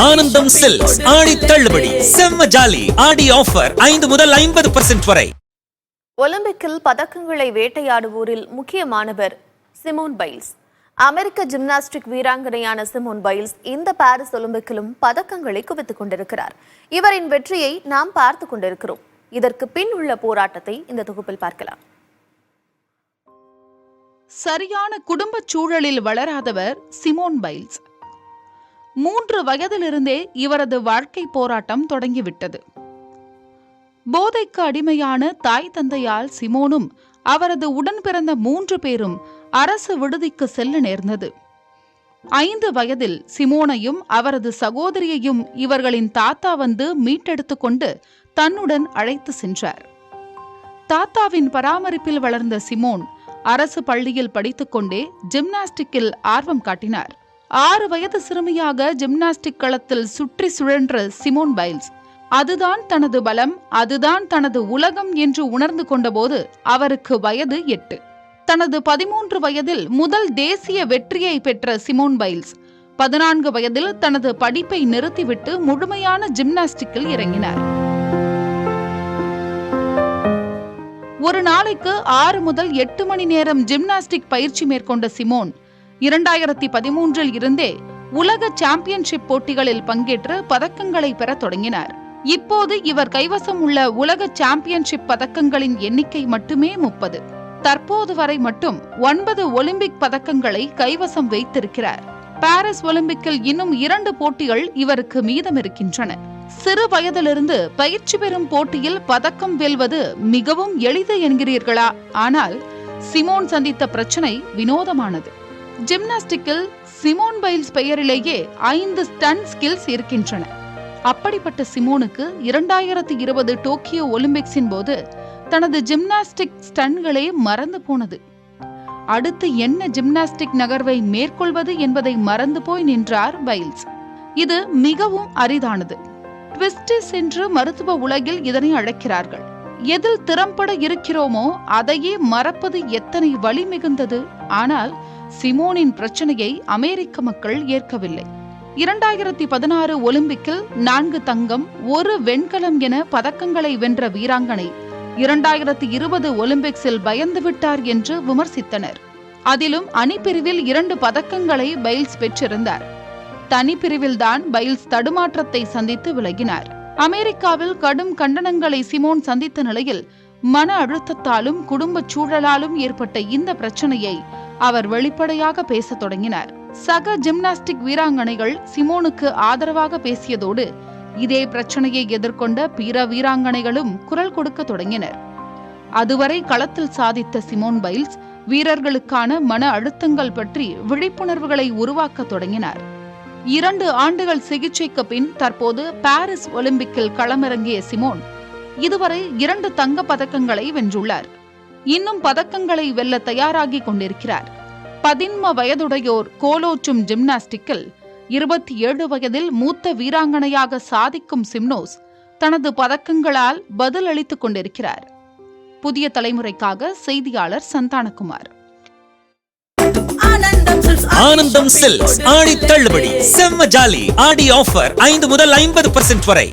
ஆனந்தம் சில்க்ஸ் ஆடி தள்ளுபடி செம்ம ஜாலி ஆடி ஆஃபர் 5 முதல் 50% வரை. ஒலிம்பிக்கில் பதக்கங்களை வேட்டையாடுவோரில் முக்கியமானவர் சிமோன் பைல்ஸ். அமெரிக்க ஜிம்னாஸ்டிக் வீராங்கனையான சிமோன் பைல்ஸ் இந்த பாரிஸ் ஒலிம்பிக்கிலும் பதக்கங்களை குவித்துக் கொண்டிருக்கிறார். இவரின் வெற்றியை நாம் பார்த்து கொண்டிருக்கிறோம். இதற்கு பின் உள்ள போராட்டத்தை இந்த தொகுப்பில் பார்க்கலாம். சரியான குடும்ப சூழலில் வளராதவர் சிமோன் பைல்ஸ். 3 வயதிலிருந்தே இவரது வாழ்க்கை போராட்டம் தொடங்கிவிட்டது. போதைக்கு அடிமையான தாய் தந்தையால் சிமோனும் அவரது உடன் பிறந்த 3 பேரும் அரசு விடுதிக்கு செல்ல நேர்ந்தது. 5 வயதில் சிமோனையும் அவரது சகோதரியையும் இவர்களின் தாத்தா வந்து மீட்டெடுத்துக் கொண்டு தன்னுடன் அழைத்து சென்றார். தாத்தாவின் பராமரிப்பில் வளர்ந்த சிமோன் அரசு பள்ளியில் படித்துக்கொண்டே ஜிம்னாஸ்டிக்கில் ஆர்வம் காட்டினார். 6 வயது சிறுமியாக ஜிம்னாஸ்டிக் களத்தில் சுற்றி சுழன்ற சிமோன் பைல்ஸ் அதுதான் தனது பலம், அதுதான் தனது உலகம் என்று உணர்ந்து கொண்டபோது அவருக்கு வயது 8. தனது 13 வயதில் முதல் தேசிய வெற்றியை பெற்ற சிமோன் பைல்ஸ் 14 வயதில் தனது படிப்பை நிறுத்திவிட்டு முழுமையான ஜிம்னாஸ்டிக்கில் இறங்கினார். ஒரு நாளைக்கு 6 முதல் 8 மணி நேரம் ஜிம்னாஸ்டிக் பயிற்சி மேற்கொண்ட சிமோன் 2013 இருந்தே உலக சாம்பியன்ஷிப் போட்டிகளில் பங்கேற்று பதக்கங்களை பெற தொடங்கினார். இப்போது இவர் கைவசம் உள்ள உலக சாம்பியன்ஷிப் பதக்கங்களின் எண்ணிக்கை மட்டுமே 30. தற்போது வரை மட்டும் 9 ஒலிம்பிக் பதக்கங்களை கைவசம் வைத்திருக்கிறார். பாரிஸ் ஒலிம்பிக்கில் இன்னும் 2 போட்டிகள் இவருக்கு மீதம் இருக்கின்றன. சிறு வயதிலிருந்து பயிற்சி பெறும் போட்டியில் பதக்கம் வெல்வது மிகவும் எளிது என்கிறீர்களா? ஆனால் சிமோன் சந்தித்த பிரச்சனை வினோதமானது. ஜிம்னாஸ்டிக்கில் சிமோன் பைல்ஸ் பெயரிலேயே 5 ஸ்டன் ஸ்கில்ஸ் இருக்கின்றன. அப்படிப்பட்ட சிமோனுக்கு 2020 டோக்கியோ ஒலிம்பிக்ஸின் போது தனது ஜிம்னாஸ்டிக் ஸ்டன்களே மறந்து போனது. அடுத்து என்ன ஜிம்னாஸ்டிக் நகர்வை மேற்கொள்வது என்பதை மறந்து போய் நின்றார் பைல்ஸ். இது மிகவும் அரிதானது. ட்விஸ்டிஸ் என்று மருத்துவ உலகில் இதனை அழைக்கிறார்கள். எதில் திறம்பட இருக்கிறோமோ அதையே மறப்பது எத்தனை வலி மிகுந்தது. ஆனால் சிமோனின் பிரச்சனையை அமெரிக்க மக்கள் ஏற்கவில்லை. 2016 ஒலிம்பிக்கில் 4 தங்கம் 1 வெண்கலம் என பதக்கங்களை வென்ற வீராங்கனை 2020 ஒலிம்பிக்ஸில் பயந்துவிட்டார் என்று விமர்சித்தனர். அதிலும் அணிப்பிரிவில் 2 பதக்கங்களை பைல்ஸ் பெற்றிருந்தார். தனிப்பிரிவில்தான் பைல்ஸ் தடுமாற்றத்தை சந்தித்து விலகினார். அமெரிக்காவில் கடும் கண்டனங்களை சிமோன் சந்தித்த நிலையில் மன அழுத்தத்தாலும் குடும்ப சூழலாலும் ஏற்பட்ட இந்த பிரச்சனையை அவர் வெளிப்படையாக பேசத் தொடங்கினார். சக ஜிம்னாஸ்டிக் வீராங்கனைகள் சிமோனுக்கு ஆதரவாக பேசியதோடு இதே பிரச்சனையை எதிர்கொண்ட பிற வீராங்கனைகளும் குரல் கொடுக்க தொடங்கினர். அதுவரை களத்தில் சாதித்த சிமோன் பைல்ஸ் வீரர்களுக்கான மன அழுத்தங்கள் பற்றி விழிப்புணர்வுகளை உருவாக்க தொடங்கினார். 2 ஆண்டுகள் சிகிச்சைக்கு பின் தற்போது பாரிஸ் ஒலிம்பிக்கில் களமிறங்கிய சிமோன் இதுவரை 2 தங்க பதக்கங்களை வென்றுள்ளார். இன்னும் பதக்கங்களை வெல்ல தயாராகி கொண்டிருக்கிறார். 13 வயதுடையோர் கோலோச்சும் ஜிம்னாஸ்டிக்கில் 27 வயதில் மூத்த வீராங்கனையாக சாதிக்கும் சிம்னோஸ் தனது பதக்கங்களால் பதில் அளித்துக் கொண்டிருக்கிறார். புதிய தலைமுறைக்காக செய்தியாளர் சந்தானகுமார். ஆனந்தம் சில்க்ஸ் ஆடி தள்ளுபடி செம்ம ஜாலி ஆடி ஆஃபர் 5 முதல் 50% வரை.